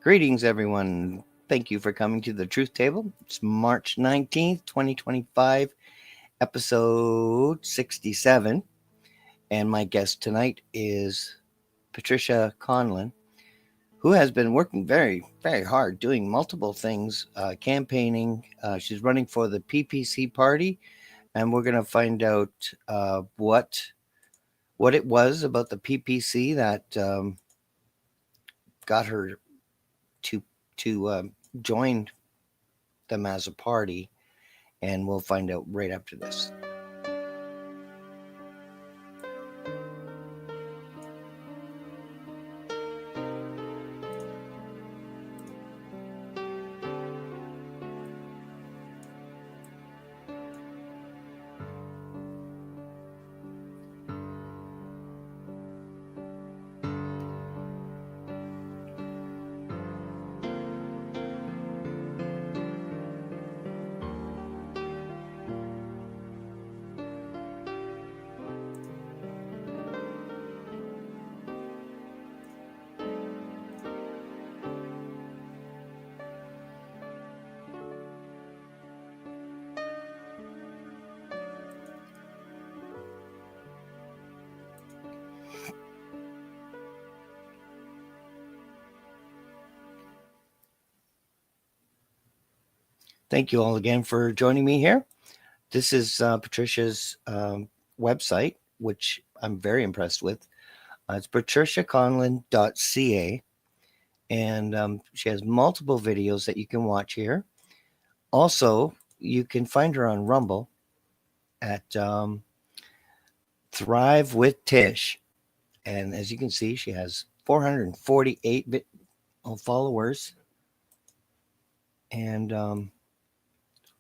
Greetings, everyone. Thank you for coming to the Truth Table. It's March 19th, 2025, episode 67. And my guest tonight is Patricia Conlin, who has been working very, very hard, doing multiple things, campaigning. She's running for the PPC party, and we're going to find out what it was about the PPC that got her to join them as a party, and we'll find out right after this. Thank you all again for joining me here. This is Patricia's website, which I'm very impressed with. It's patriciaconlin.ca, and she has multiple videos that you can watch here. Also, you can find her on Rumble at Thrive with Tish. And as you can see, she has 448 followers and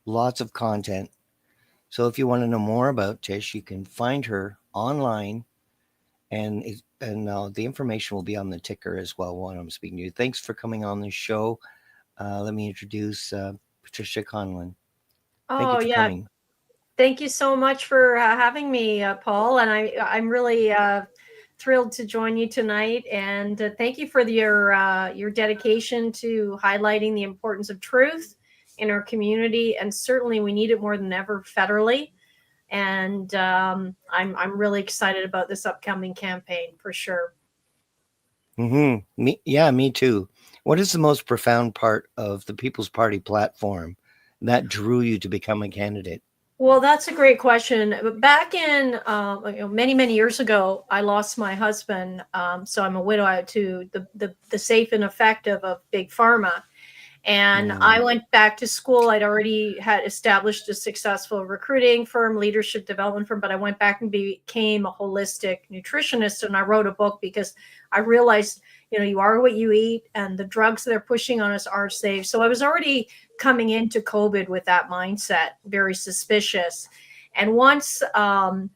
lots of content. So if you want to know more about Tish, you can find her online, and the information will be on the ticker as well while I'm speaking to you. Thanks for coming on the show. Let me introduce Patricia Conlin. Thank you for coming. Thank you so much for having me, Paul. And I'm really thrilled to join you tonight. And thank you for your dedication to highlighting the importance of truth in our community, and certainly we need it more than ever federally. And I'm really excited about this upcoming campaign for sure. Me too. What is the most profound part of the People's Party platform that drew you to become a candidate? Well, that's a great question. Back in many years ago, I lost my husband, so I'm a widow to the safe and effective of Big Pharma. And I went back to school. I'd already had established a successful recruiting firm, leadership development firm, but I went back and became a holistic nutritionist. And I wrote a book because I realized, you are what you eat, and the drugs they're pushing on us are safe. So I was already coming into COVID with that mindset, very suspicious. And once I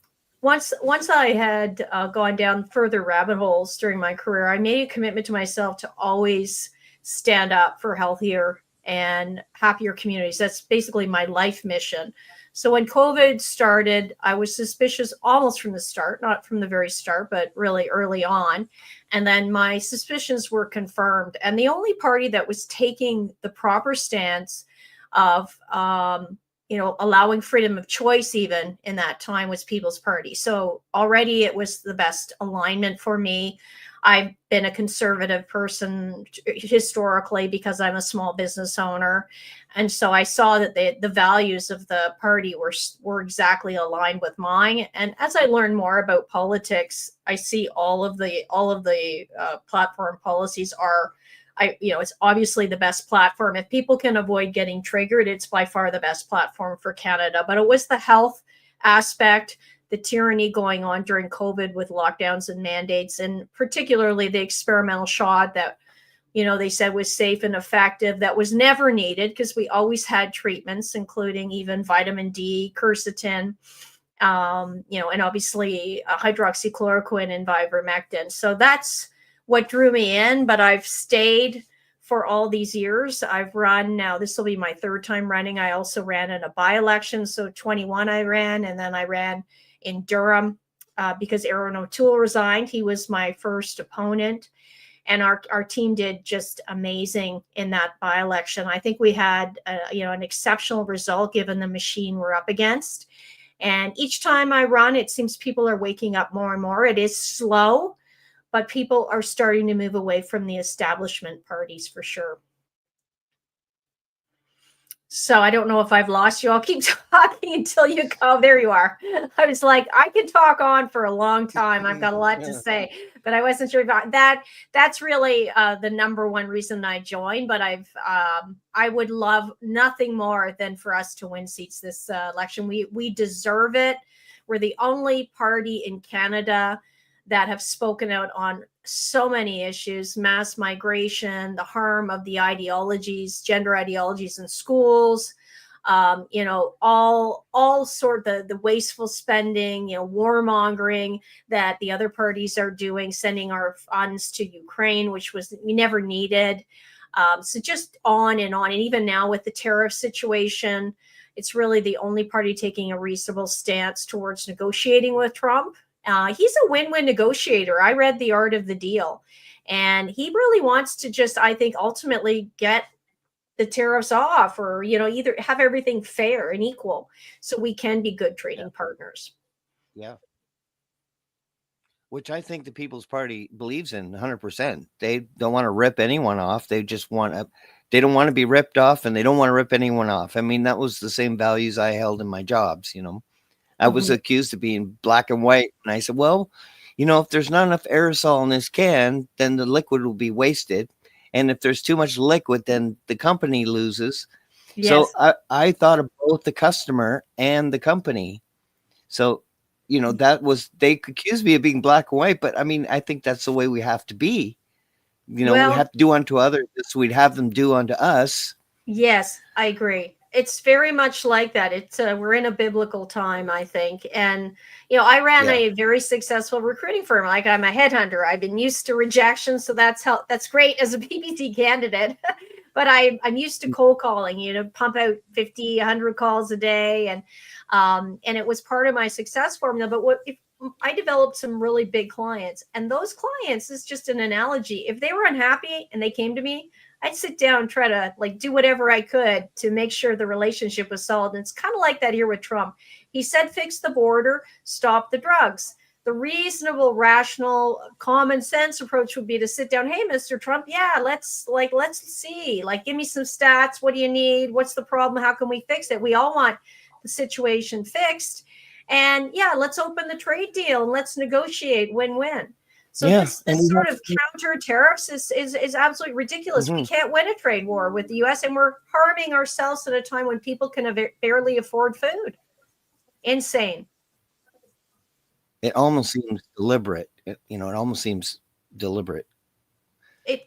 had gone down further rabbit holes during my career, I made a commitment to myself to always stand up for healthier and happier communities. That's basically my life mission. So when COVID started, I was suspicious almost from the start, not from the very start, but really early on. And then my suspicions were confirmed. And the only party that was taking the proper stance of, allowing freedom of choice even in that time was People's Party. So already it was the best alignment for me. I've been a conservative person historically because I'm a small business owner. And so I saw that the values of the party were exactly aligned with mine. And as I learn more about politics, I see all of the platform policies are, it's obviously the best platform. If people can avoid getting triggered, it's by far the best platform for Canada. But it was the health aspect, the tyranny going on during COVID with lockdowns and mandates, and particularly the experimental shot that, they said was safe and effective, that was never needed because we always had treatments, including even vitamin D, quercetin, and obviously hydroxychloroquine and ivermectin. So that's what drew me in, but I've stayed for all these years. I've run now, this will be my third time running. I also ran in a by-election. So 21 I ran, and then I ran in Durham because Aaron O'Toole resigned. He was my first opponent. and our team did just amazing in that by-election. I think we had an exceptional result given the machine we're up against. And each time I run, it seems people are waking up more and more. It is slow, but people are starting to move away from the establishment parties for sure. So I don't know if I've lost you. I'll keep talking until you go. There you are. I was like, I can talk on for a long time. I've got a lot to say, but I wasn't sure about that. That's really the number one reason I joined. But I would love nothing more than for us to win seats this election. We deserve it. We're the only party in Canada that have spoken out on so many issues: mass migration, the harm of the ideologies, gender ideologies in schools, all sort the wasteful spending, warmongering that the other parties are doing, sending our funds to Ukraine, which we never needed. So just on and on. And even now with the tariff situation, it's really the only party taking a reasonable stance towards negotiating with Trump. He's a win-win negotiator. I read The Art of the Deal, and he really wants to just, I think, ultimately get the tariffs off, or either have everything fair and equal so we can be good trading partners. Yeah. Which I think the People's Party believes in 100%. They don't want to rip anyone off. They just they don't want to be ripped off, and they don't want to rip anyone off. I mean, that was the same values I held in my jobs, I was accused of being black and white. And I said, well, if there's not enough aerosol in this can, then the liquid will be wasted. And if there's too much liquid, then the company loses. Yes. So I thought of both the customer and the company. So, they accused me of being black and white, but I mean, I think that's the way we have to be. We have to do unto others as we'd have them do unto us. Yes, I agree. It's very much like that. We're in a biblical time, I think. And, I ran a very successful recruiting firm. Like, I'm a headhunter. I've been used to rejection. So that's great as a PPC candidate. But I'm used to cold calling, pump out 50, 100 calls a day. And it was part of my success formula. But I developed some really big clients, and those clients is just an analogy. If they were unhappy and they came to me, I'd sit down and try to do whatever I could to make sure the relationship was solid. And it's kind of like that here with Trump. He said, fix the border, stop the drugs. The reasonable, rational, common sense approach would be to sit down. Hey, Mr. Trump, let's see, give me some stats. What do you need? What's the problem? How can we fix it? We all want the situation fixed. And let's open the trade deal and let's negotiate win-win. So this sort of counter tariffs is absolutely ridiculous. We can't win a trade war with the U.S., and we're harming ourselves at a time when people can barely afford food. Insane. It almost seems deliberate. It almost seems deliberate.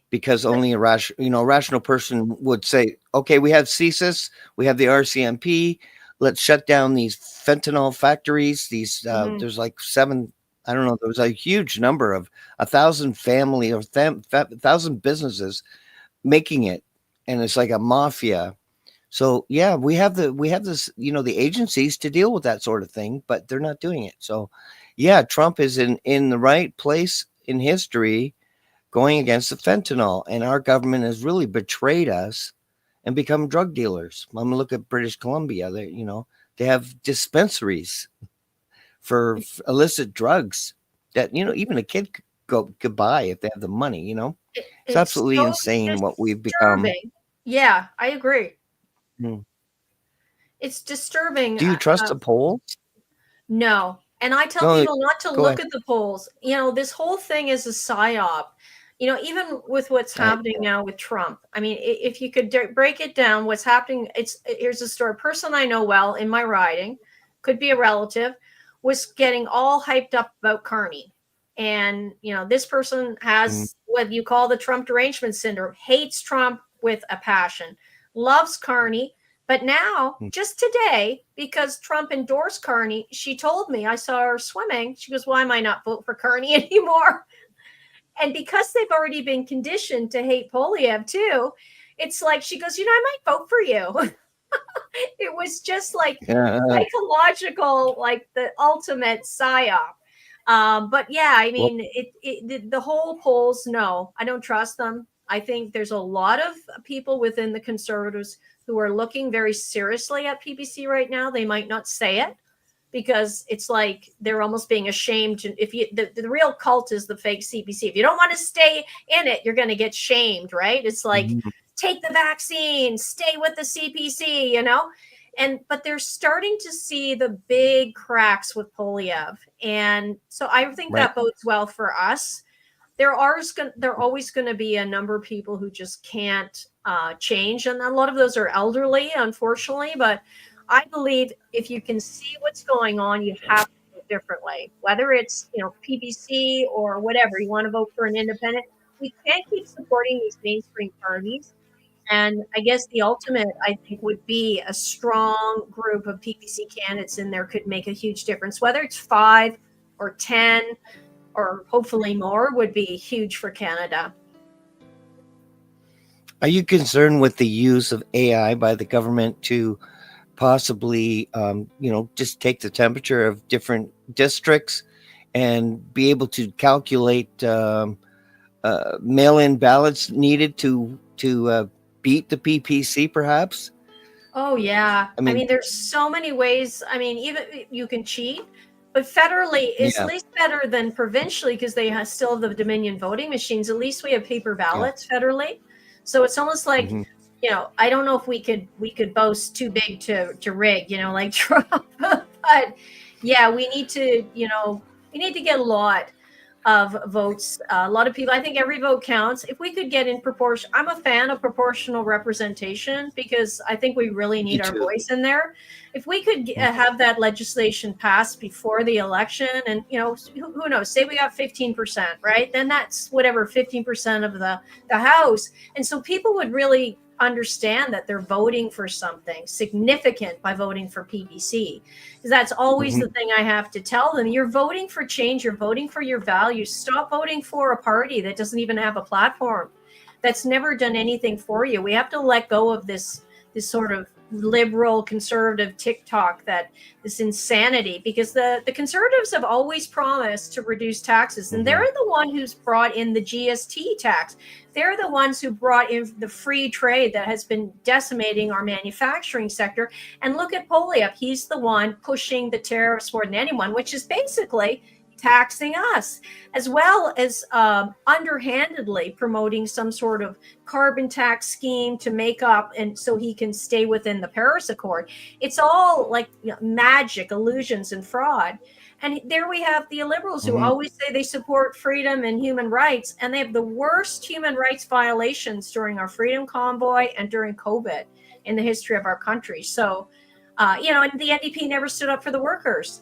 Because only a rational person would say, okay, we have CSIS, we have the RCMP, let's shut down these fentanyl factories. There's like 7. I don't know. There was a huge number of 1,000 family or 1,000 businesses making it, and it's like a mafia. So we have this, the agencies to deal with that sort of thing, but they're not doing it. So Trump is in the right place in history, going against the fentanyl, and our government has really betrayed us and become drug dealers. I'm gonna look at British Columbia. They have dispensaries for illicit drugs that even a kid could buy if they have the money. It's absolutely so insane what we've become. Yeah, I agree. It's disturbing. Do you trust the polls? No. And I tell people not to look at the polls. This whole thing is a psyop. Even with what's happening now with Trump. I mean, if you could break it down, what's happening, here's a story. A person I know well in my riding, could be a relative, was getting all hyped up about Carney. And, this person has what you call the Trump derangement syndrome, hates Trump with a passion, loves Carney. But now, just today, because Trump endorsed Carney, she told me, I saw her swimming. She goes, why am I not vote for Carney anymore? And because they've already been conditioned to hate Polyev too, it's like she goes, I might vote for you. It was just psychological, the ultimate psyop. But yeah, I Well, mean, the whole polls, no, I don't trust them. I think there's a lot of people within the Conservatives who are looking very seriously at PPC right now. They might not say it because it's like they're almost being ashamed. If you, the real cult is the fake CPC. If you don't want to stay in it, you're going to get shamed, right? It's like, mhm, take the vaccine, stay with the CPC, you know? And but they're starting to see the big cracks with Polyev. And so I think right. that bodes well for us. There always going to be a number of people who just can't change, and a lot of those are elderly, unfortunately. But I believe if you can see what's going on, you have to vote differently. Whether it's PBC or whatever, you want to vote for an independent. We can't keep supporting these mainstream parties. And I guess the ultimate, I think, would be a strong group of PPC candidates in there could make a huge difference. Whether it's 5 or 10 or hopefully more would be huge for Canada. Are you concerned with the use of AI by the government to possibly, just take the temperature of different districts and be able to calculate mail-in ballots needed to beat the PPC, perhaps? Oh yeah. I I mean, mean, there's so many ways. I mean, even you can cheat, but federally is at yeah, least better than provincially because they still have the Dominion voting machines. At least we have paper yeah, ballots federally. So it's almost like, hmm I don't know if we could boast too big to rig, like Trump. But yeah, we need to get a lot of votes. A lot of people, I think every vote counts. If we could get in proportion, I'm a fan of proportional representation because I think we really me need our too. voice in there. If we could have that legislation passed before the election, and who knows, say we got 15%, right? Then that's whatever 15% of the House, and so people would really understand that they're voting for something significant by voting for PBC, because that's always Hmm. the thing I have to tell them. You're voting for change, you're voting for your values. Stop voting for a party that doesn't even have a platform, that's never done anything for you. We have to let go of this sort of liberal conservative TikTok, that this insanity, because the conservatives have always promised to reduce taxes, and Hmm. they're the one who's brought in the GST tax. They're the ones who brought in the free trade that has been decimating our manufacturing sector. And look at Polyev. He's the one pushing the tariffs more than anyone, which is basically taxing us, as well as underhandedly promoting some sort of carbon tax scheme to make up, and so he can stay within the Paris Accord. It's all like magic, illusions, and fraud. And there we have the liberals who Hmm. always say they support freedom and human rights, and they have the worst human rights violations during our freedom convoy and during COVID in the history of our country. So, and the NDP never stood up for the workers,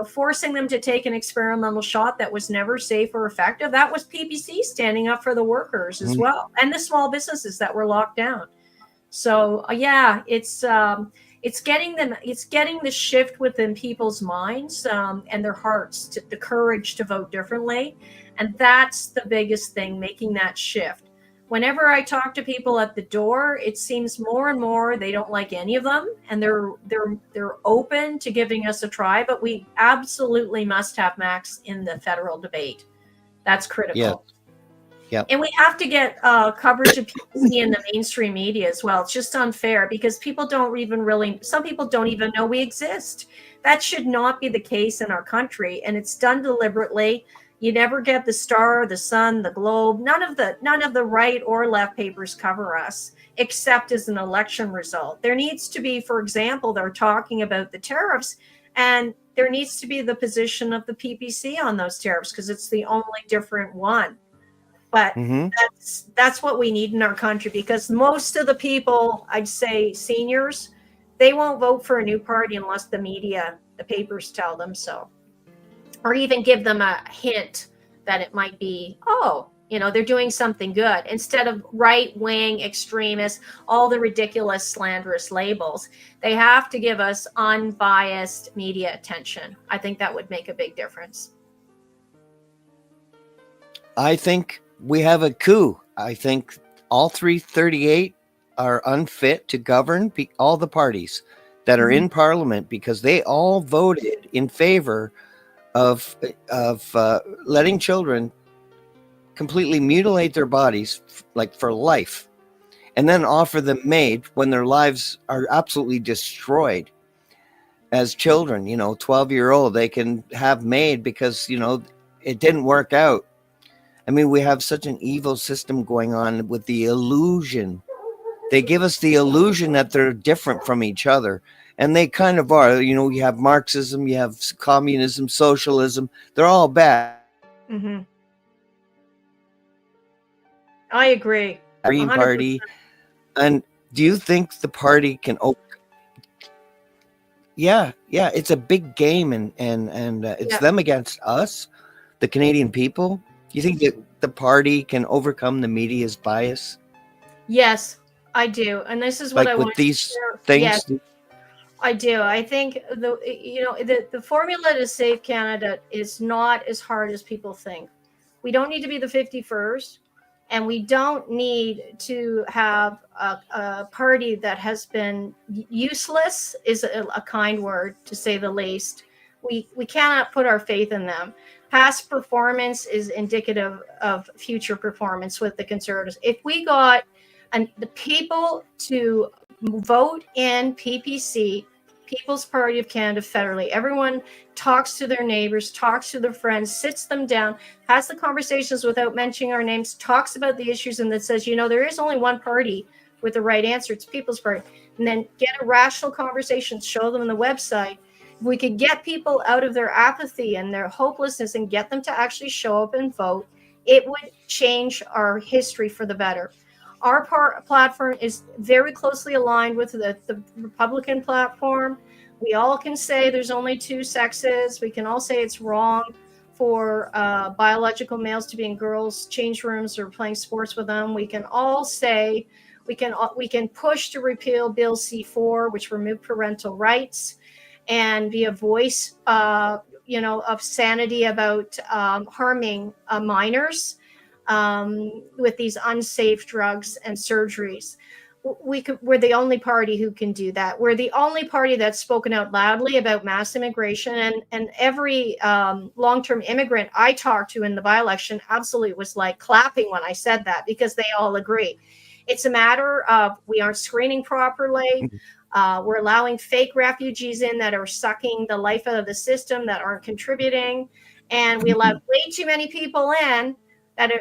forcing them to take an experimental shot that was never safe or effective. That was PPC standing up for the workers as Hmm. well, and the small businesses that were locked down. So yeah, it's getting the shift within people's minds, and their hearts, the courage to vote differently, and that's the biggest thing, making that shift. Whenever I talk to people at the door, it seems more and more they don't like any of them, and they're open to giving us a try. But we absolutely must have Max in the federal debate. That's Yes, critical. yeah. And we have to get coverage of PPC in the mainstream media as well. It's just unfair because some people don't even know we exist. That should not be the case in our country, and it's done deliberately. You never get the Star, the Sun, the Globe. None of the right or left papers cover us, except as an election result. There needs to be, for example, they're talking about the tariffs, and there needs to be the position of the PPC on those tariffs because it's the only different one. But Hmm. that's what we need in our country, because most of the people, I'd say seniors, they won't vote for a new party unless the papers tell them so, or even give them a hint that it might be, they're doing something good, instead of right wing extremists, all the ridiculous slanderous labels. They have to give us unbiased media attention. I think that would make a big difference. I think we have a coup. I think all 338 are unfit to govern, all the parties that are Mhm. in parliament, because they all voted in favor of letting children completely mutilate their bodies like for life, and then offer them made when their lives are absolutely destroyed as children. 12-year-old, they can have made because it didn't work out. I mean, we have such an evil system going on with the illusion. They give us the illusion that they're different from each other, and they kind of are. You have Marxism, you have communism, socialism. They're all bad. Hmm. I agree. Green 100%. Party. And do you think the party can yeah, it's a big game, and it's Yeah. them against us, the Canadian people. You think that the party can overcome the media's bias, Yes, I do. And this is what I like with wanted to these share. Yes, things? I do. I think the formula to save Canada is not as hard as people think. We don't need to be the 51st, and we don't need to have a party that has been useless, is a kind word to say the least. We cannot put our faith in them. Past performance is indicative of future performance with the Conservatives. If we got the people to vote in PPC, People's Party of Canada federally, everyone talks to their neighbors, talks to their friends, sits them down, has the conversations without mentioning our names, talks about the issues, and then says, there is only one party with the right answer. It's People's Party. And then get a rational conversation, show them on the website. If we could get people out of their apathy and their hopelessness and get them to actually show up and vote, it would change our history for the better. Our platform is very closely aligned with the Republican platform. We all can say there's only two sexes. We can all say it's wrong for biological males to be in girls' change rooms or playing sports with them. We can all say we can push to repeal Bill C-4, which removed parental rights, and be a voice, of sanity about harming minors with these unsafe drugs and surgeries. We're the only party who can do that. We're the only party that's spoken out loudly about mass immigration, and every long-term immigrant I talked to in the by-election absolutely was like clapping when I said that, because they all agree. It's a matter of we aren't screening properly. We're allowing fake refugees in that are sucking the life out of the system, that aren't contributing, and we allow way too many people in that are,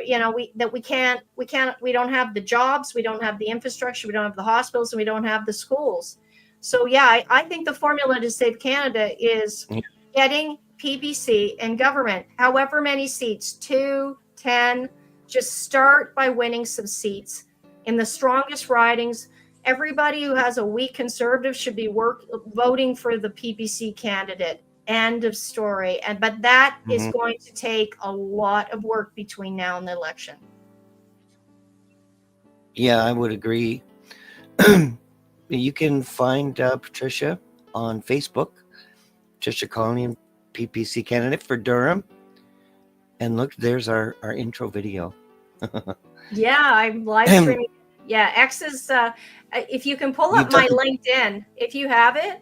we don't have the jobs, we don't have the infrastructure, we don't have the hospitals, and we don't have the schools. So yeah, I think the formula to save Canada is getting PPC in government, however many seats, 2, 10, just start by winning some seats in the strongest ridings. Everybody who has a weak Conservative should be voting for the PPC candidate. End of story. But that is going to take a lot of work between now and the election. Yeah, I would agree. You can find Patricia on Facebook, Patricia Conlin, PPC candidate for Durham. And look, there's our intro video. Yeah, I'm live streaming. Yeah, X is, if you can pull up my LinkedIn, if you have it,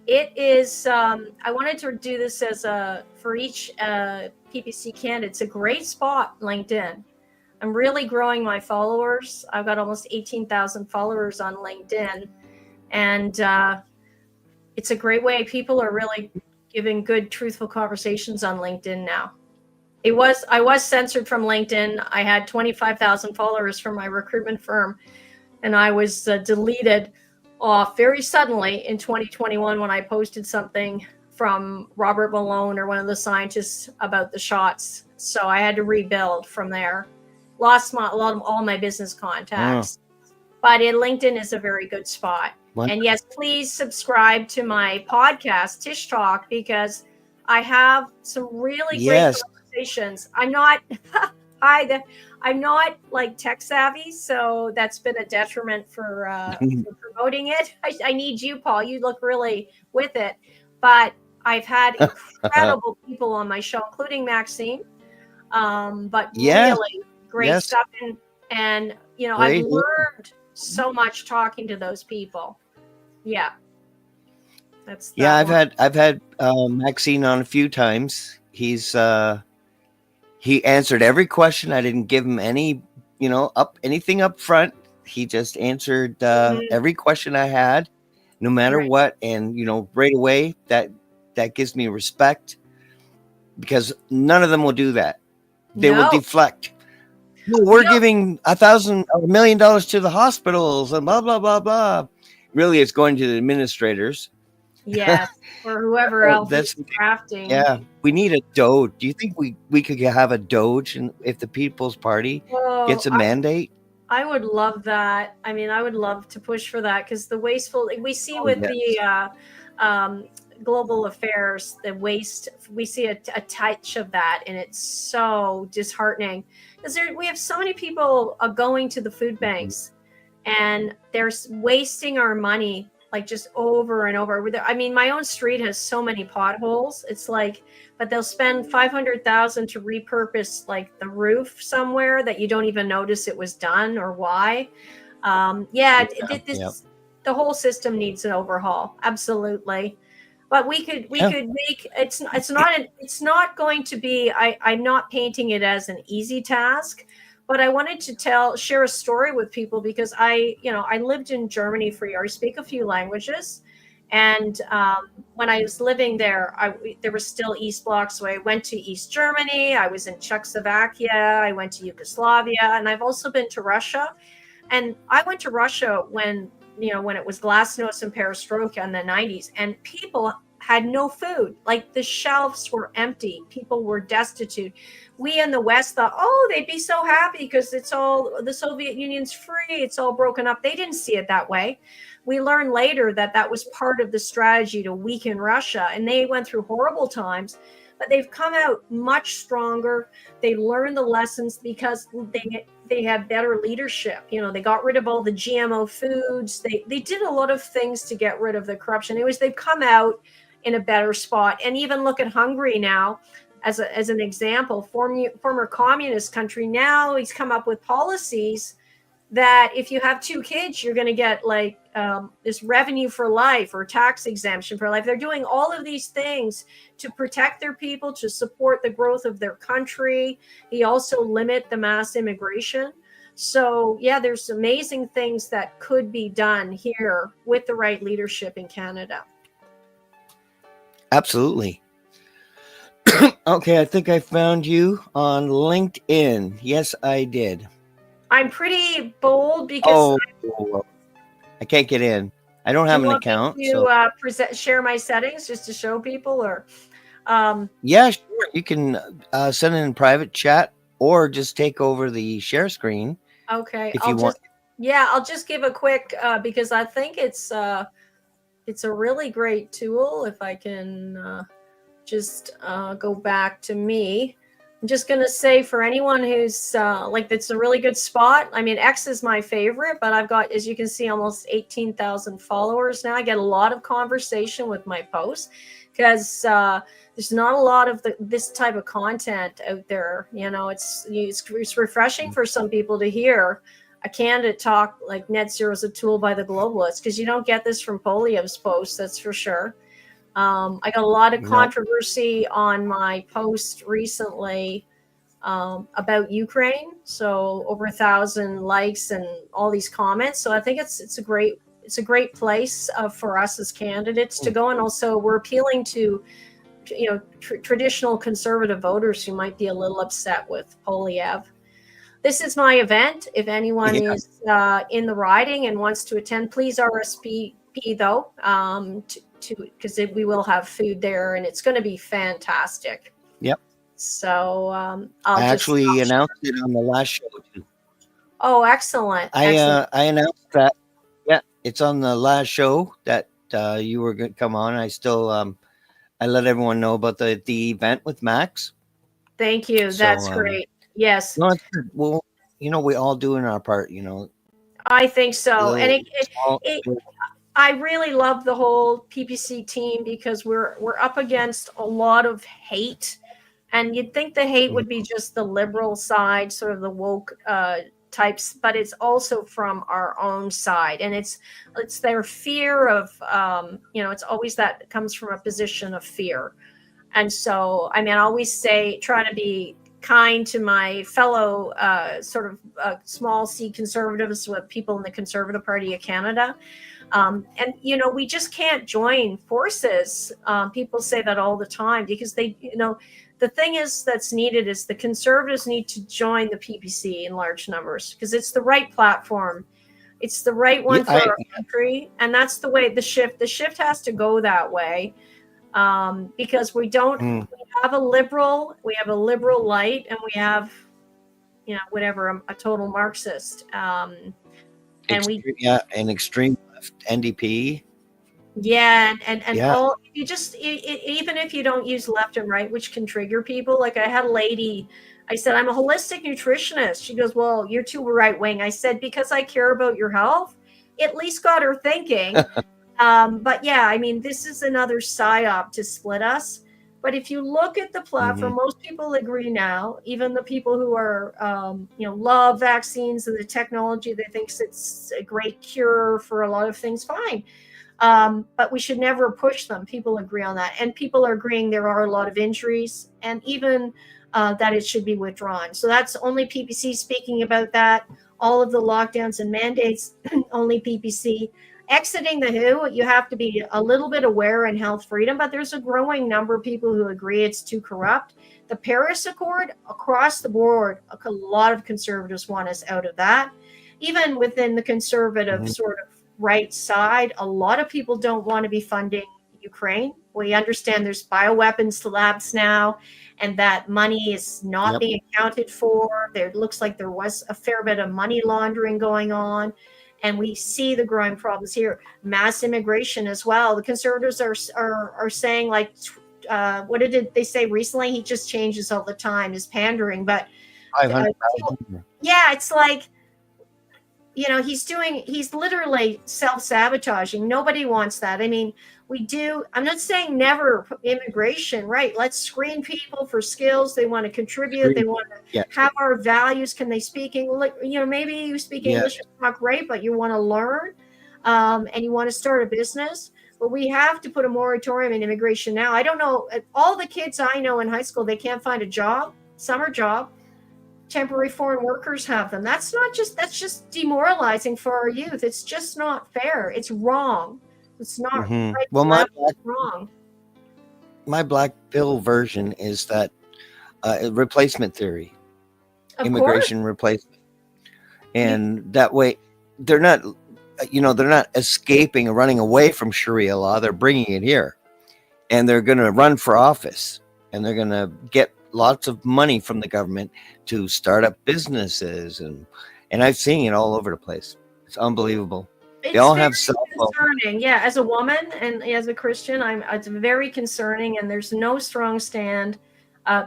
it is, I wanted to do this as for each PPC candidate. It's a great spot, LinkedIn. I'm really growing my followers. I've got almost 18,000 followers on LinkedIn. And it's a great way. People are really giving good, truthful conversations on LinkedIn now. I was censored from LinkedIn. I had 25,000 followers from my recruitment firm, and I was deleted off very suddenly in 2021 when I posted something from Robert Malone or one of the scientists about the shots. So I had to rebuild from there. Lost all my business contacts. But LinkedIn is a very good spot. And yes, please subscribe to my podcast, Tish Talk, because I have some really great conversations. I'm not I'm not like tech savvy, so that's been a detriment for promoting it. I need you, Paul. You look really with it. But I've had incredible people on my show, including Maxine. But really great stuff. And I've learned so much talking to those people. Yeah. That's Yeah, that one. I've had Maxine on a few times. He answered every question. I didn't give him any, up anything up front. He just answered Mhm. every question I had, no matter Right. what, and right away that gives me respect because none of them will do that. They will No, deflect. "No, we're no, giving $1,000 to the hospitals and blah blah blah blah." Really, it's going to the administrators. yes, or whoever Oh, else that's is drafting. yeah. We need a Doge. Do you think we could have a Doge, and if the People's Party Oh, gets a mandate? I would love that. I mean, I would love to push for that because the wasteful we see Oh with the yes. um, global affairs, the waste, we see a touch of that, and it's so disheartening because we have so many people going to the food Mhm. banks and they're wasting our money like just over and over. I mean, my own street has so many potholes. It's like, but they'll spend 500,000 to repurpose like the roof somewhere that you don't even notice it was done or why. Yeah, Yeah. Yeah. the whole system needs an overhaul. Absolutely. But we Yeah. could make it's not going to be I'm not painting it as an easy task, but I wanted to share a story with people because I lived in Germany for years. I speak a few languages, and when I was living there, there was still East Bloc, so I went to East Germany. I was in Czechoslovakia. I went to Yugoslavia, and I've also been to Russia. And I went to Russia when it was glasnost and perestroika in the 90s, and people had no food. Like the shelves were empty. People were destitute. We in the West thought, oh, they'd be so happy because it's all the Soviet Union's free. It's all broken up. They didn't see it that way. We learned later that that was part of the strategy to weaken Russia, and they went through horrible times, but they've come out much stronger. They learned the lessons because they had better leadership. They got rid of all the GMO foods. They did a lot of things to get rid of the corruption. Anyways, they've come out in a better spot. And even look at Hungary now as an example, former communist country. Now he's come up with policies that if you have two kids, you're going to get like this revenue for life or tax exemption for life. They're doing all of these things to protect their people, to support the growth of their country. He also limit the mass immigration. So yeah, there's amazing things that could be done here with the right leadership in Canada. Absolutely. Okay, I think I found you on LinkedIn. Yes, I did. I'm pretty bold because Oh, I can't get in. I don't do have you an want me account, to so share my settings just to show people or um, yeah, sure. You can send it in private chat or just take over the share screen okay, if you want. I'll just give a quick because I think it's a really great tool. If I can just go back to me, I'm just gonna say for anyone who's like it's a really good spot. I mean, X is my favorite, but I've got, as you can see, almost 18,000 followers now. I get a lot of conversation with my posts because there's not a lot of this type of content out there. It's refreshing for some people to hear a candidate talk like net zero is a tool by the globalists because you don't get this from Poilievre's posts, that's for sure. I got a lot of No. controversy on my post recently about Ukraine. So over 1,000 likes and all these comments. So I think it's a great place for us as candidates to go. And also we're appealing to traditional conservative voters who might be a little upset with Polyev. This is my event. If anyone Yeah. is in the riding and wants to attend, please RSVP though, to because we will have food there and it's going to be fantastic. Yep. So I actually announced it on the last show too. oh, excellent, excellent. I announced that. Yeah, it's on the last show that you were going to come on. I still I let everyone know about the event with Max. Thank you. So That's great. Yes, no, it's good. Well, we all doing our part. I think so. And Little small. it I really love the whole PPC team because we're up against a lot of hate, and you'd think the hate would be just the liberal side, sort of the woke types, but it's also from our own side, and it's their fear of it's always that comes from a position of fear. And so, I mean, I always say, try to be kind to my fellow sort of small c conservatives, with people in the Conservative Party of Canada. And, we just can't join forces. People say that all the time, because the thing is that's needed is the Conservatives need to join the PPC in large numbers, because it's the right platform. It's the right one for our country. And that's the way the shift has to go that way. Because we have a liberal light, and we have, whatever, a total Marxist. And an extreme left NDP. Yeah, and all, you just even if you don't use left and right, which can trigger people. Like, I had a lady, I said, I'm a holistic nutritionist. She goes, well, you're too right wing. I said, because I care about your health. At least got her thinking. But yeah, I mean, this is another psyop to split us. But if you look at the platform, most people agree now, even the people who are, love vaccines and the technology, they think it's a great cure for a lot of things, fine. But we should never push them. People agree on that. And people are agreeing there are a lot of injuries, and even that it should be withdrawn. So that's only PPC speaking about that. All of the lockdowns and mandates, only PPC. Exiting the WHO, you have to be a little bit aware in health freedom, but there's a growing number of people who agree it's too corrupt. The Paris Accord, across the board, a lot of conservatives want us out of that. Even within the conservative sort of right side, a lot of people don't want to be funding Ukraine. We understand there's bioweapons labs now, and that money is not being accounted for. There looks like there was a fair bit of money laundering going on. And we see the growing problems here. Mass immigration as well. The conservatives are saying, like, what did they say recently? He just changes all the time, is pandering. But it's like, he's literally self-sabotaging. Nobody wants that. I mean, I'm not saying never immigration, right? Let's screen people for skills. They want to contribute. They want to have our values. Can they speak English? Maybe you speak English, it's not great, but you want to learn, and you want to start a business. But we have to put a moratorium in immigration now. I don't know. All the kids I know in high school, they can't find a job, summer job. Temporary foreign workers have them. That's just demoralizing for our youth. It's just not fair. It's wrong. It's not right. Well, wrong. My black pill version is that replacement theory, of immigration course. replacement, and that way they're not escaping or running away from Sharia law. They're bringing it here, and they're going to run for office, and they're going to get lots of money from the government to start up businesses, and I've seen it all over the place. It's unbelievable. They all have cell phones. Concerning. Yeah, as a woman and as a Christian, it's very concerning, and there's no strong stand.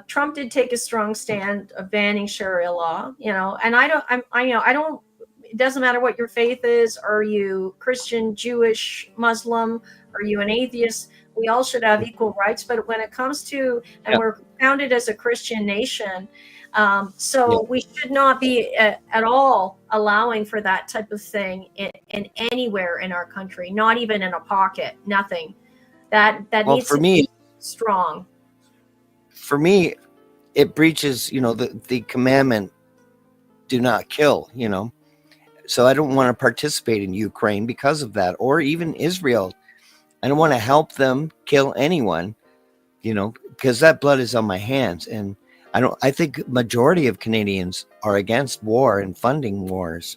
Trump did take a strong stand of banning Sharia law, and I don't. It doesn't matter what your faith is. Are you Christian, Jewish, Muslim? Are you an atheist? We all should have equal rights. But when it comes to, and we're founded as a Christian nation, we should not be at all allowing for that type of thing in anywhere in our country, not even in a pocket, nothing. That needs to be strong. For me, it breaches, the commandment, do not kill, So I don't want to participate in Ukraine because of that, or even Israel. I don't want to help them kill anyone, because that blood is on my hands. And I think majority of Canadians are against war and funding wars.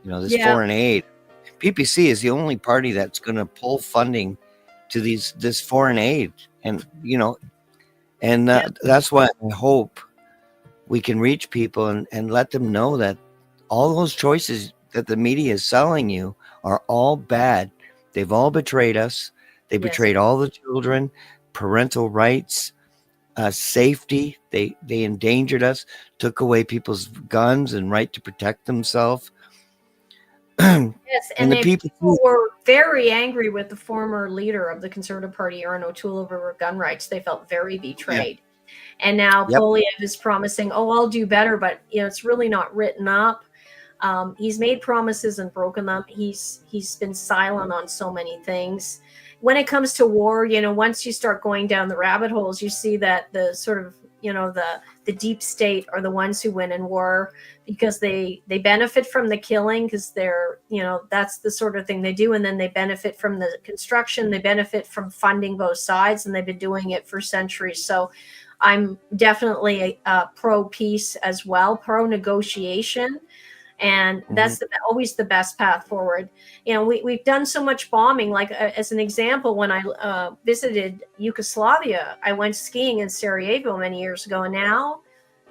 Foreign aid. PPC is the only party that's going to pull funding to this foreign aid. And, that's why I hope we can reach people and let them know that all those choices that the media is selling you are all bad. They've all betrayed us. They betrayed all the children, parental rights, safety. They endangered us, took away people's guns and right to protect themselves. Yes, and the people were very angry with the former leader of the Conservative Party, Erin O'Toole, over gun rights. They felt very betrayed. And now Poilievre is promising, I'll do better, but it's really not written up. He's made promises and broken them. He's been silent on so many things. When it comes to war, once you start going down the rabbit holes, you see that the sort of the deep state are the ones who win in war, because they benefit from the killing, because they're that's the sort of thing they do, and then they benefit from the construction, they benefit from funding both sides, and they've been doing it for centuries. So I'm definitely pro peace as well, pro negotiation. And that's always the best path forward. We've done so much bombing. Like as an example, when I visited Yugoslavia, I went skiing in Sarajevo many years ago. And now,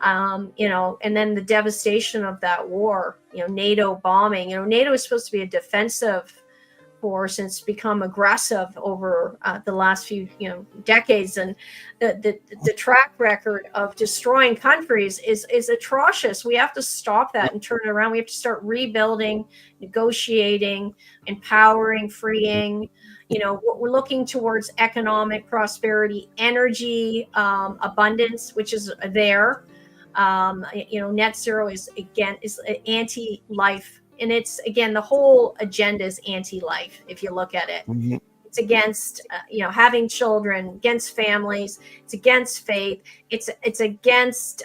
and then the devastation of that war, NATO bombing. NATO is supposed to be a defensive force, and it's become aggressive over the last few decades, and the track record of destroying countries is atrocious. We have to stop that and turn it around. We have to start rebuilding, negotiating, empowering, freeing. We're looking towards economic prosperity, energy abundance, which is there. Net zero is anti-life. And it's, again, the whole agenda is anti-life. If you look at it, it's against, having children, against families. It's against faith. It's against,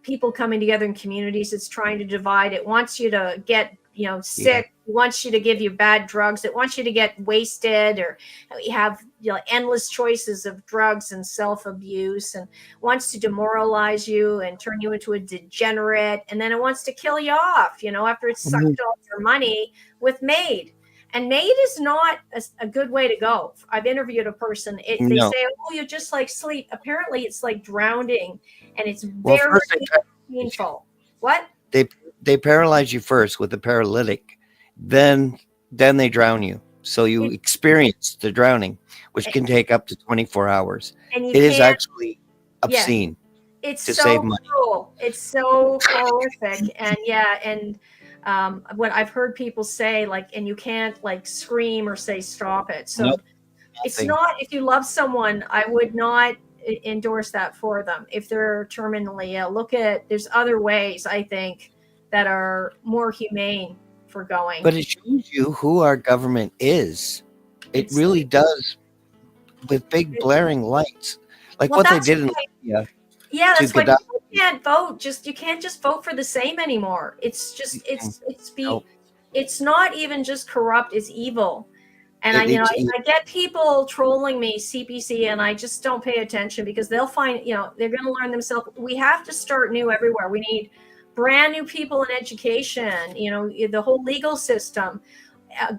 people coming together in communities. It's trying to divide. It wants you to get, sick. It wants you to give you bad drugs. It wants you to get wasted, or you have endless choices of drugs and self-abuse, and wants to demoralize you and turn you into a degenerate. And then it wants to kill you off, after it's sucked all your money with MAID. And MAID is not a good way to go. I've interviewed a person. They say, oh, you just like sleep. Apparently it's like drowning, and it's very painful. What? They paralyze you first with a paralytic, then they drown you. So you experience the drowning, which can take up to 24 hours. And it is actually obscene. It's to save money. Cruel. It's so horrific. And what I've heard people say, and you can't scream or say stop it. So it's not, if you love someone, I would not endorse that for them. If they're terminally ill, there's other ways, I think, that are more humane for going. But it shows you who our government is. It really does, with big blaring lights, what they did in Libya. Yeah, that's why people can't vote. You can't just vote for the same anymore. It's just it's not even just corrupt, it's evil. And I get people trolling me, CPC, and I just don't pay attention, because they'll find, they're going to learn themselves. We have to start new everywhere. We need brand new people in education, the whole legal system.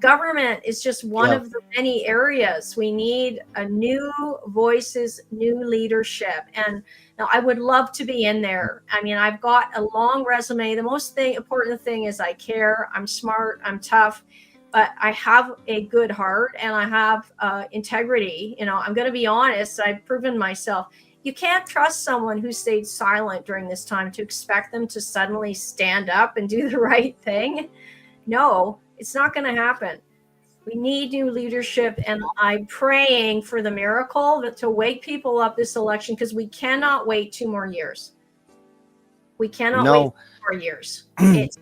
Government is just one of the many areas. We need new voices, new leadership. And now I would love to be in there. I mean, I've got a long resume. The most important thing is I care. I'm smart. I'm tough. But I have a good heart, and I have integrity. I'm going to be honest. I've proven myself. You can't trust someone who stayed silent during this time to expect them to suddenly stand up and do the right thing. No, it's not going to happen. We need new leadership, and I'm praying for the miracle to wake people up this election, because we cannot wait 2 more years. We cannot wait 2 more years.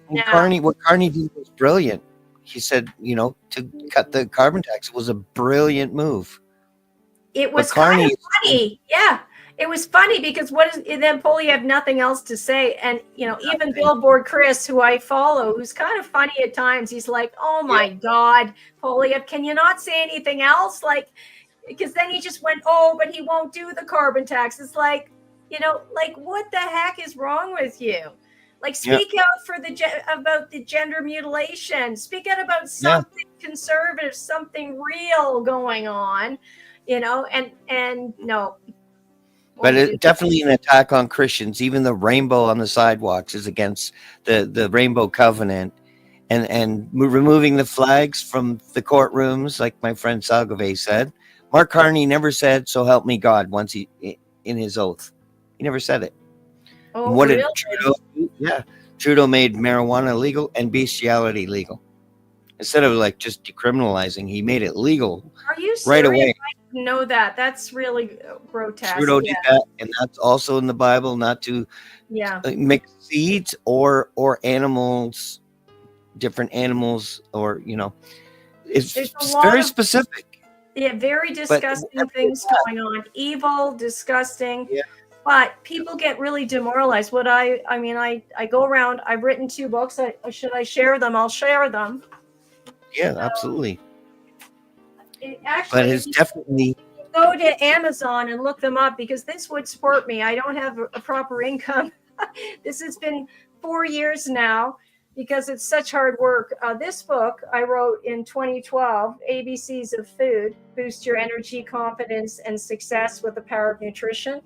What Carney did was brilliant. He said, to cut the carbon tax. It was a brilliant move. It was kind of funny. Yeah. It was funny, because then Polly had nothing else to say. And, even Billboard Chris, who I follow, who's kind of funny at times, he's like, oh my God, Polly, can you not say anything else? Because then he just went, but he won't do the carbon tax. It's what the heck is wrong with you? Speak out about the gender mutilation. Speak out about something conservative, something real going on, and no. But it's definitely an attack on Christians. Even the rainbow on the sidewalks is against the Rainbow Covenant, and removing the flags from the courtrooms, like my friend Salgave said. Mark Carney never said, "So help me God," once in his oath. He never said it. Oh, what really? Did Trudeau do? Yeah, Trudeau made marijuana legal and bestiality legal. Instead of just decriminalizing, he made it legal. Are you serious? Right away. know that. That's really grotesque. Trudeau Yeah. did that, and that's also in the Bible, not to Yeah. mix seeds or animals, different animals, or There's it's a lot very of specific. very But disgusting things going on. Evil, disgusting. yeah, But people get really demoralized. I mean, I go around, I've written 2 books. Should I share them? I'll share them. yeah, absolutely. But Actually, if it's you definitely go to Amazon and look them up, because this would support me. I don't have a proper income. This has been 4 years now because it's such hard work. This book I wrote in 2012, ABCs of Food: Boost Your Energy, Confidence, and Success with the Power of Nutrition.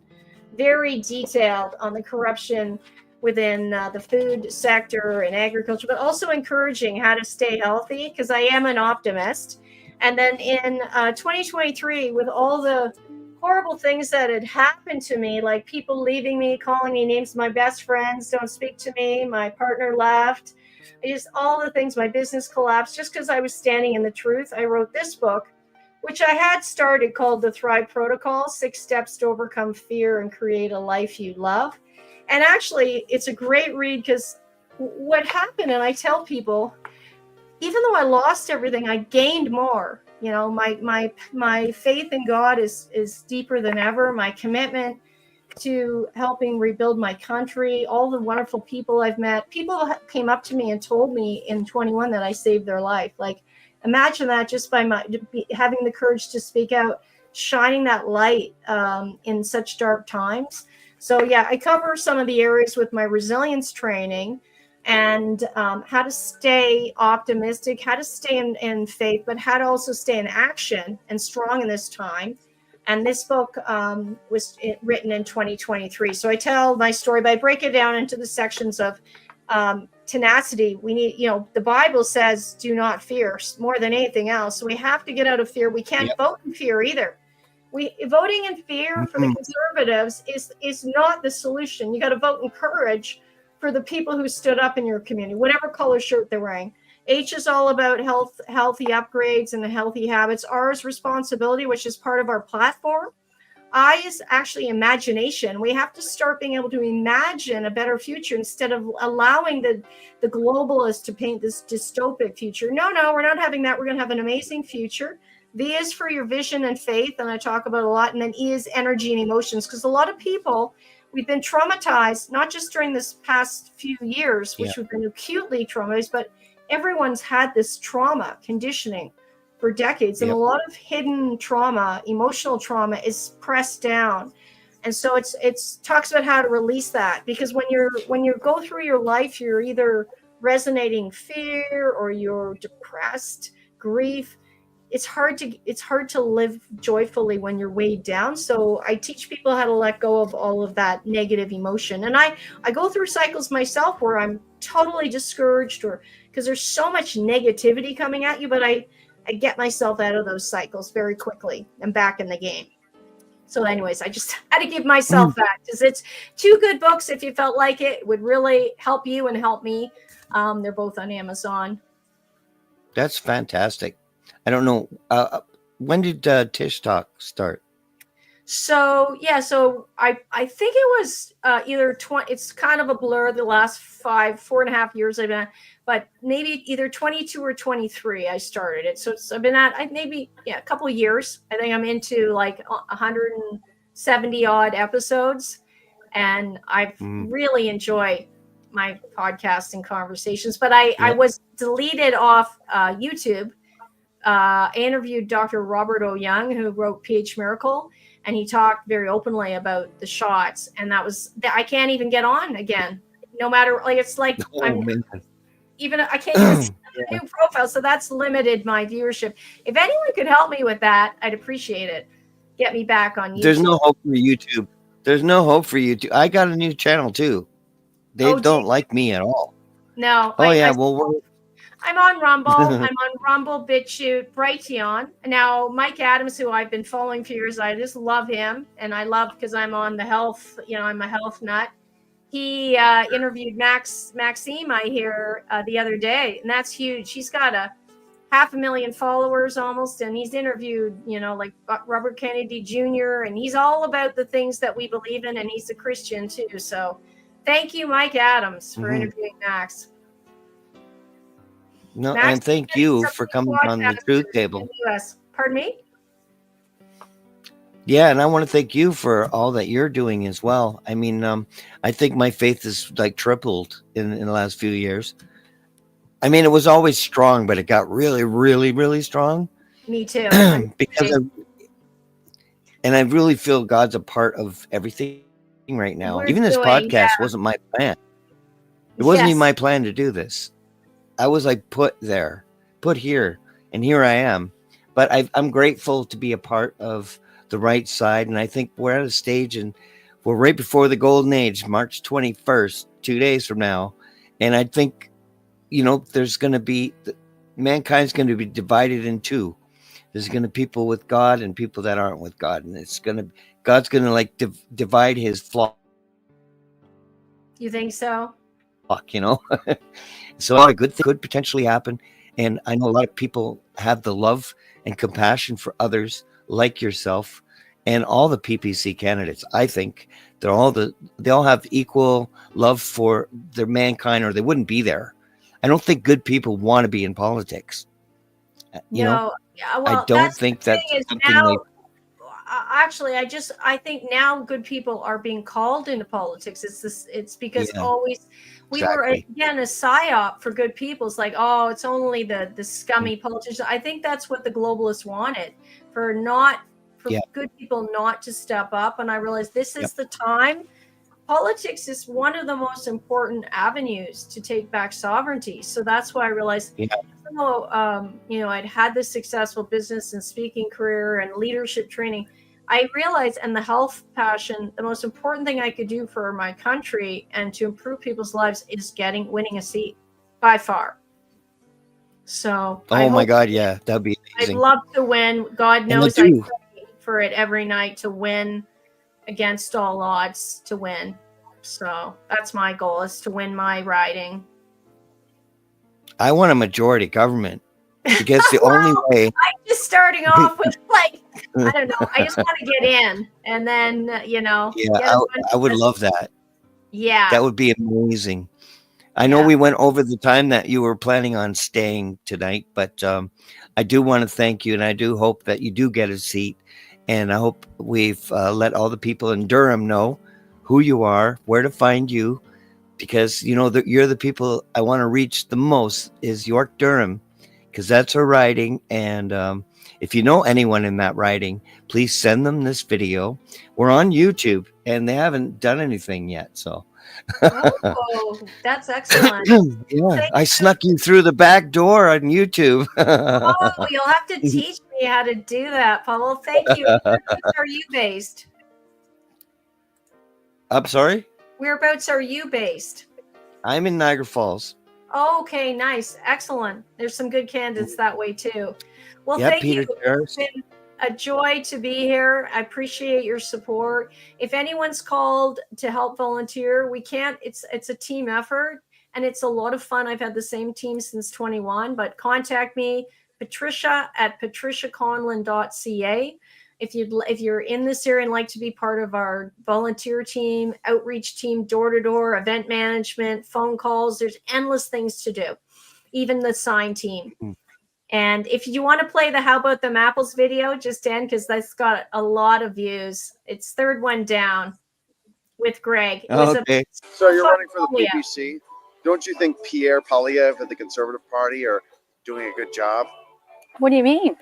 Very detailed on the corruption within the food sector and agriculture, but also encouraging how to stay healthy, because I am an optimist. And then in 2023, with all the horrible things that had happened to me, like people leaving me, calling me names, my best friends don't speak to me, my partner left, just all the things, my business collapsed, just because I was standing in the truth. I wrote this book, which I had started, called The Thrive Protocol: 6 Steps to Overcome Fear and Create a Life You Love. And actually, it's a great read, because what happened, and I tell people, even though I lost everything, I gained more. My faith in God is deeper than ever. My commitment to helping rebuild my country, all the wonderful people I've met. People came up to me and told me in 21 that I saved their life. Like, imagine that, just by having the courage to speak out, shining that light in such dark times. So yeah, I cover some of the areas with my resilience training, and how to stay optimistic, how to stay in faith, but how to also stay in action and strong in this time. And this book was written in 2023. So I tell my story, but I break it down into the sections of tenacity. We need, the Bible says, do not fear, more than anything else. So we have to get out of fear. We can't vote in fear either. Voting in fear for the conservatives is not the solution. You got to vote in courage for the people who stood up in your community, whatever color shirt they're wearing. H is all about healthy upgrades and the healthy habits. R is responsibility, which is part of our platform. I is actually imagination. We have to start being able to imagine a better future instead of allowing the globalists to paint this dystopic future. No, we're not having that. We're going to have an amazing future. V is for your vision and faith, and I talk about a lot. And then E is energy and emotions, because a lot of people, we've been traumatized, not just during this past few years, which we've been acutely traumatized, but everyone's had this trauma conditioning for decades. And a lot of hidden trauma, emotional trauma, is pressed down. And so it's talks about how to release that, because when you go through your life, you're either resonating fear or you're depressed, grief. It's hard to live joyfully when you're weighed down. So I teach people how to let go of all of that negative emotion. And I go through cycles myself where I'm totally discouraged, or because there's so much negativity coming at you, but I get myself out of those cycles very quickly and back in the game. So anyways, I just had to give myself that, because it's 2 good books. If you felt like it would really help you and help me. They're both on Amazon. That's fantastic. I don't know. When did Tish Talk start? So I think it was either 20. It's kind of a blur. The last 4.5 years I've been, but maybe either 22 or 23 I started it. So I've been at maybe a couple of years. I think I'm into like 170 odd episodes, and I've really enjoyed my podcast and conversations. But I was deleted off YouTube. I interviewed Dr. Robert O. Young, who wrote PH Miracle, and he talked very openly about the shots. And I can't even get on again, no matter, it's like I can't even see a new profile. So that's limited my viewership. If anyone could help me with that, I'd appreciate it. Get me back on YouTube. There's no hope for YouTube. There's no hope for YouTube. I got a new channel too. They don't like me at all. No. I'm on Rumble. I'm on Rumble, BitChute, Brighteon. Now, Mike Adams, who I've been following for years, I just love him. And I love, because I'm on the health, I'm a health nut. He interviewed Maxime, I hear, the other day. And that's huge. He's got a 500,000 followers almost, and he's interviewed, like Robert Kennedy Jr., and he's all about the things that we believe in, and he's a Christian too. So thank you, Mike Adams, for interviewing Max. No, Max, and thank you for coming on the Truth Table. Pardon me? Yeah, and I want to thank you for all that you're doing as well. I mean, I think my faith is like tripled in the last few years. I mean, it was always strong, but it got really, really, really strong. Me too. Because I really feel God's a part of everything right now. Even this podcast wasn't my plan. It wasn't even my plan to do this. I was like put here, and here I am. But I'm grateful to be a part of the right side, and I think we're at a stage, and we're right before the golden age, March 21st, 2 days from now, and I think, there's going to be, mankind's going to be divided in two. There's going to be people with God and people that aren't with God, and God's going to like divide his flock. You think so? So a lot of good things could potentially happen, and I know a lot of people have the love and compassion for others like yourself and all the PPC candidates. I think they all have equal love for their mankind, or they wouldn't be there. I don't think good people want to be in politics. Yeah, well, I don't think that's something now, actually, I think now good people are being called into politics. It's because we were again a psyop for good people. It's like, oh, it's only the scummy politicians. I think that's what the globalists wanted, for good people not to step up. And I realized this is the time. Politics is one of the most important avenues to take back sovereignty. So that's why I realized, I'd had this successful business and speaking career and leadership training. I realized, and the health passion, the most important thing I could do for my country and to improve people's lives is winning a seat by far. So, my God, yeah, that'd be amazing. I'd love to win. God knows I pray for it every night, to win against all odds, to win. So that's my goal, is to win my riding. I want a majority government, because the only way. I'm just starting off with I don't know. I just want to get in, and then Yeah, I would love that. Yeah, that would be amazing. I know we went over the time that you were planning on staying tonight, but I do want to thank you, and I do hope that you do get a seat, and I hope we've let all the people in Durham know who you are, where to find you, because you're the people I want to reach the most, is York-Durham, because that's our riding. And if you know anyone in that riding, please send them this video. We're on YouTube, and they haven't done anything yet, so. Oh, that's excellent. I snuck you through the back door on YouTube. Oh, you'll have to teach me how to do that, Paul. Well, thank you. Whereabouts are you based? I'm sorry? Whereabouts are you based? I'm in Niagara Falls. Oh, okay, nice. Excellent. There's some good candidates that way too. Well, thank Peter you. It's been a joy to be here. I appreciate your support. If anyone's called to help volunteer, we can't. It's a team effort, and it's a lot of fun. I've had the same team since 21, but contact me, Patricia at patriciaconlin.ca. If you're in this area and like to be part of our volunteer team, outreach team, door-to-door, event management, phone calls, there's endless things to do, even the sign team. And if you want to play the How About Them Apples video, just end, because that's got a lot of views. It's third one down with Greg. Okay. So you're running for the PPC. Don't you think Pierre Poilievre and the Conservative Party are doing a good job? What do you mean?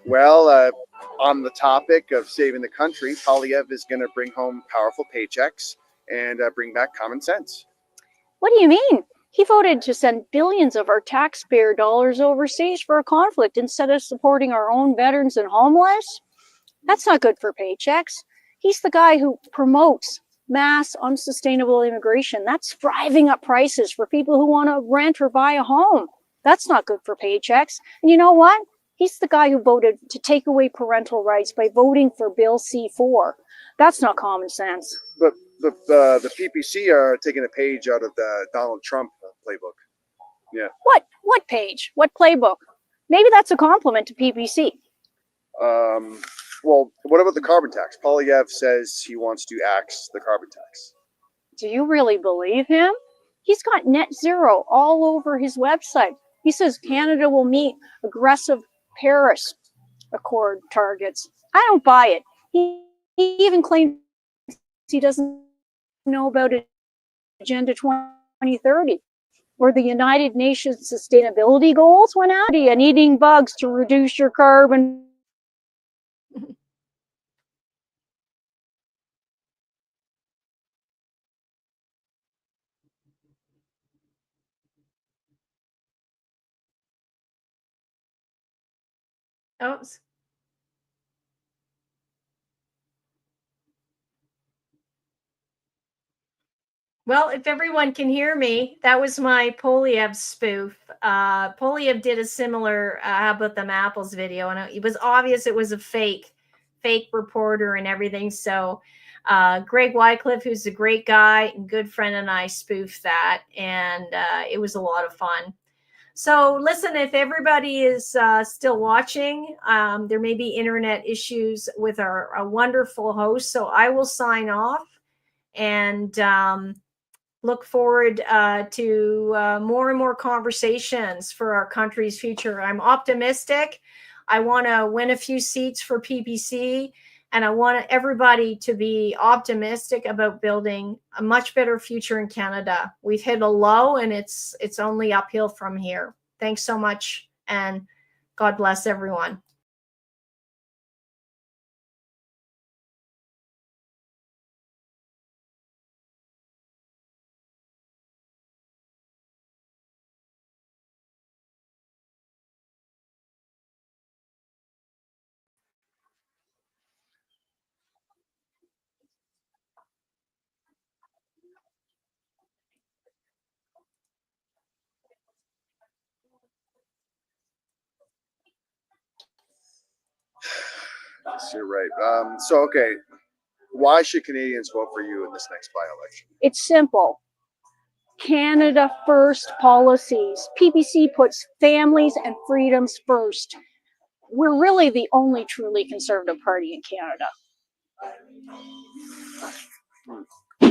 Well, on the topic of saving the country, Poilievre is going to bring home powerful paychecks and bring back common sense. What do you mean? He voted to send billions of our taxpayer dollars overseas for a conflict instead of supporting our own veterans and homeless. That's not good for paychecks. He's the guy who promotes mass unsustainable immigration. That's driving up prices for people who want to rent or buy a home. That's not good for paychecks. And you know what? He's the guy who voted to take away parental rights by voting for Bill C-4. That's not common sense. But the PPC are taking a page out of the Donald Trump playbook. Yeah. What page? What playbook? Maybe that's a compliment to PPC. Well, what about the carbon tax? Polyev says he wants to axe the carbon tax. Do you really believe him? He's got net zero all over his website. He says Canada will meet aggressive Paris Accord targets. I don't buy it. He even claims he doesn't know about Agenda 2030 or the United Nations Sustainability Goals went out and eating bugs to reduce your carbon. Oh, well, if everyone can hear me, that was my Polyev spoof. Polyev did a similar How About Them Apples video, and it was obvious it was a fake reporter and everything. So Greg Wycliffe, who's a great guy and good friend, and I spoofed that, and it was a lot of fun. So listen, if everybody is still watching, there may be internet issues with our wonderful host. So I will sign off and look forward to more and more conversations for our country's future. I'm optimistic. I want to win a few seats for PPC, and I want everybody to be optimistic about building a much better future in Canada. We've hit a low, and it's only uphill from here. Thanks so much, and God bless everyone. Yes, you're right. So, okay, why should Canadians vote for you in this next by-election? It's simple. Canada first policies. PPC puts families and freedoms first. We're really the only truly conservative party in Canada.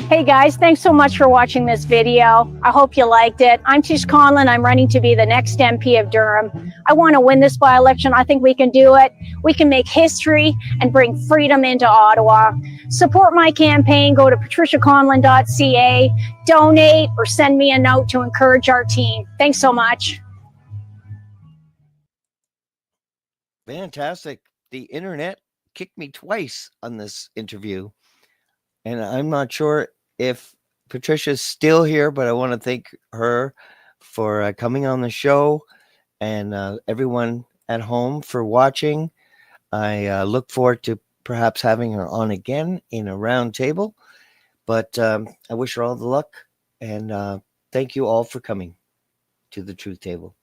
Hey guys, thanks so much for watching this video. I hope you liked it. I'm Tish Conlin. I'm running to be the next MP of Durham. I want to win this by-election. I think we can do it. We can make history and bring freedom into Ottawa. Support my campaign. Go to patriciaconlin.ca, donate, or send me a note to encourage our team. Thanks so much. Fantastic. The internet kicked me twice on this interview, and I'm not sure if Patricia's still here, but I want to thank her for coming on the show, and everyone at home for watching. I look forward to perhaps having her on again in a round table, but I wish her all the luck, and thank you all for coming to the Truth Table.